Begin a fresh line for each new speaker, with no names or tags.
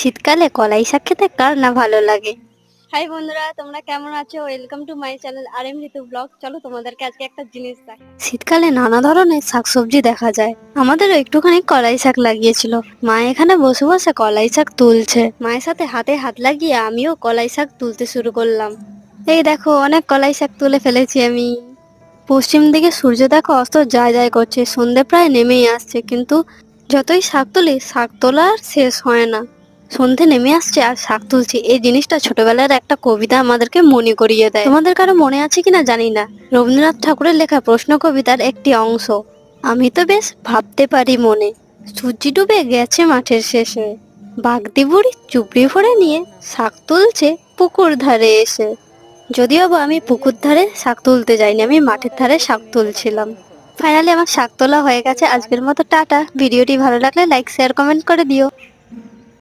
শীতকালে কলাই শাক খেতে কার না ভালো লাগে। হাই বন্ধুরা, তোমরা কেমন আছো? Welcome to my channel R M Ritu blog. চলো তোমাদেরকে আজকে একটা জিনিস দেখ। শীতকালে নানা ধরনের শাকসবজি দেখা যায়। আমাদেরও একটুখানি কলাই শাক লাগিয়েছিল। মা এখানে বসে বসে কলাই শাক তুলছে। মায়ের সাথে হাতে হাত লাগিয়ে আমিও কলাই শাক তুলতে শুরু করলাম। এই দেখো, অনেক কলাই শাক তুলে ফেলেছি আমি। পশ্চিম দিকে সূর্য দেখো অস্ত যায় যায় করছে, সন্ধে প্রায় নেমেই আসছে, কিন্তু যতই শাক তুলি শাক তোলা আর শেষ হয় না। সন্ধে নেমে আসছে আর শাক তুলছি, এই জিনিসটা ছোটবেলার একটা কবিতা আমাদেরকে মনে করিয়ে দেয়। তোমাদের কারো মনে আছে কিনা জানি না, রবীন্দ্রনাথ ঠাকুরের লেখা প্রশ্ন কবিতার একটি অংশ। আমি তো বেশ ভাবতে পারি মনে, সূর্য ডুবে গেছে মাঠের শেষে, বাগদি বুড়ি চুবড়ি ভরে নিয়ে শাক তুলছে পুকুর ধারে এসে। যদিও বা আমি পুকুর ধারে শাক তুলতে যাইনি, আমি মাঠের ধারে শাক তুলছিলাম। ফাইনালি আমার শাক তোলা হয়ে গেছে। আজকের মতো টাটা। ভিডিওটি ভালো লাগলে লাইক শেয়ার কমেন্ট করে দিও।